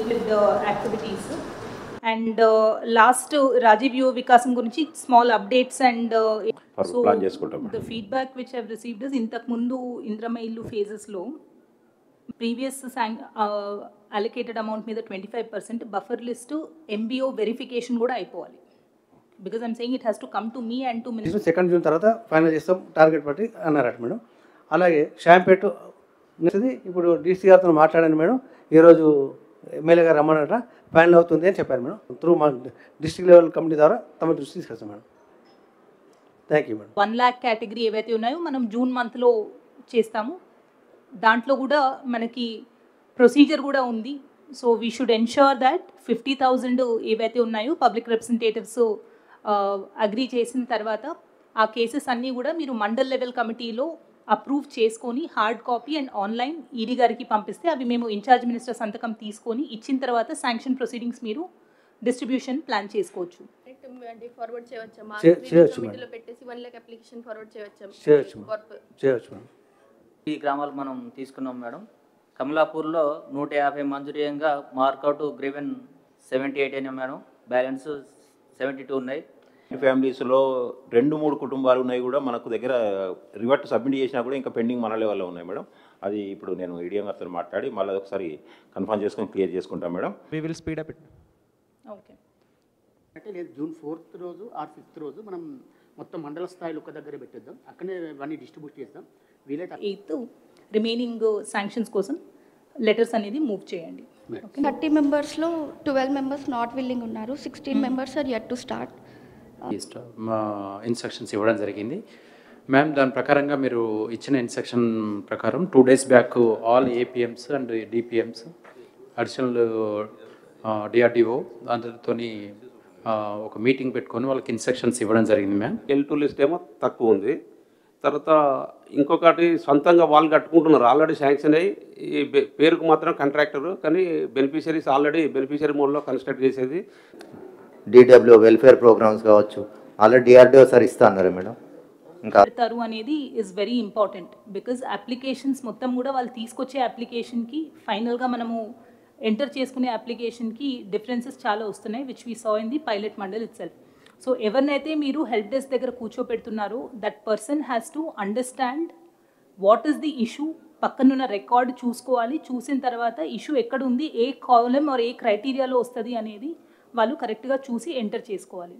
with the activities. And last Rajiv Yuva Vikasam గురించి small updates and so the feedback which I've received is ఇంతకు ముందు ఇంద్రమ ఇల్లు phases లో previous allocated amount మీద 25% buffer list MBO verification కూడా అయిపోవాలి. Because I'm saying it has to come to me and to Minister. 2nd June తర్వాత final చేస్తాం target బట్టి అన్నారట మేడం. అలాగే షాంపేట్ ఇప్పుడు డీసీ గారితో మాట్లాడాను మేడం. ఈరోజు ఎమ్మెల్యే గారు రమ్మన్నట ఫైనల్ అవుతుంది అని చెప్పారు మేడం. త్రూ మా డిస్ట్రిక్ట్ లెవెల్ కమిటీ ద్వారా తమ దృష్టి తీసుకొస్తాం madam. Thank you madam. 1 lakh category ఏవైతే ఉన్నాయో మనం జూన్ మంత్లో చేస్తాము. దాంట్లో కూడా మనకి ప్రొసీజర్ కూడా ఉంది. So we should ensure that 50,000 ఏవైతే ఉన్నాయో పబ్లిక్ రిప్రజెంటేటివ్స్ అగ్రీ చేసిన తర్వాత ఆ కేసెస్ అన్నీ కూడా మీరు మండల్ లెవెల్ కమిటీలో అప్రూవ్ చేసుకొని hard copy and online ED గారికి పంపిస్తే అవి మేము ఇన్ఛార్జ్ మినిస్టర్ సంతకం తీసుకొని ఇచ్చిన తర్వాత శాంక్షన్ ప్రొసీడింగ్స్ మీరు డిస్ట్రిబ్యూషన్ ప్లాన్ చేసుకోవచ్చు. ఫార్వర్డ్ చేయవచ్చు ఈ గ్రామాలు మనం తీసుకున్నాం మేడం. కమలాపూర్లో 150 మంజూరీయంగా మార్కౌట్ గ్రీవెన్ 78 అయినా మేడం. బ్యాలెన్స్ 72 ఉన్నాయి. ఫ్యామిలీస్లో 2-3 కుటుంబాలు ఉన్నాయి కూడా మనకు దగ్గర రివర్ట్ సబ్మిట్ చేసినా కూడా ఇంకా పెండింగ్ మన లెవెల్లో ఉన్నాయి మేడం. అది ఇప్పుడు నేను ఈడిఎం గారితో మాట్లాడి మళ్ళీ ఒకసారి కన్ఫర్మ్ చేసుకొని క్లియర్ చేసుకుంటాం madam. We will speed up it. Okay అంటే లేదు జూన్ 4th రోజు ఆర్ 5th రోజు మనం మొత్తం మండల స్థాయిలో ఒక దగ్గర పెట్టేద్దాం. అక్కడనే ఇవన్నీ డిస్ట్రిబ్యూట్ చేద్దాం. వీలైతే 8th రిమైనింగ్ శాంక్షన్స్ కోసం లెటర్స్ అనేది మూవ్ చేయండి. 30 మెంబర్స్లో 12 మెంబర్స్ నాట్ విల్లింగ్ ఉన్నారు. 16 members are yet to start. Instructions ఇవ్వడం జరిగింది మ్యామ్. దాని ప్రకారంగా మీరు ఇచ్చిన ఇన్స్ట్రక్షన్ ప్రకారం 2 days back all APMs and DPMs additional DRDO అందరితో ఒక మీటింగ్ పెట్టుకొని వాళ్ళకి ఇన్స్ట్రక్షన్స్ ఇవ్వడం జరిగింది మ్యామ్. L2 లిస్ట్ ఏమో తక్కువ ఉంది. తర్వాత ఇంకొకటి సొంతంగా వాళ్ళు కట్టుకుంటున్నారు. ఆల్రెడీ శాంక్షన్ అయ్యి ఈ పేరుకు మాత్రం కాంట్రాక్టర్, కానీ బెనిఫిషరీస్ ఆల్రెడీ బెనిఫిషరీ మోడ్లో కన్స్ట్రక్ట్ చేసేది. డిడబ్ల్యూ వెల్ఫేర్ ప్రోగ్రామ్స్ కావచ్చు ఆల్రెడీ డిఆర్డిఓ సార్ ఇస్తా అన్నారు మేడం. ఇంకా పెడతారు అనేది is very important. Because applications మొత్తం కూడా వాళ్ళు తీసుకొచ్చే అప్లికేషన్కి ఫైనల్గా మనము ఎంటర్ చేసుకునే అప్లికేషన్కి డిఫరెన్సెస్ చాలా వస్తున్నాయి which we saw in the pilot mandal itself. So ఎవరినైతే మీరు హెల్ప్ డెస్క్ దగ్గర కూర్చోపెడుతున్నారో that person has to understand what is the issue. పక్కనున్న రికార్డ్ చూసుకోవాలి. చూసిన తర్వాత ఇష్యూ ఎక్కడ ఉంది, ఏ కాలం ఆర్ ఏ క్రైటీరియాలో వస్తుంది అనేది వాళ్ళు కరెక్ట్గా చూసి ఎంటర్ చేసుకోవాలి.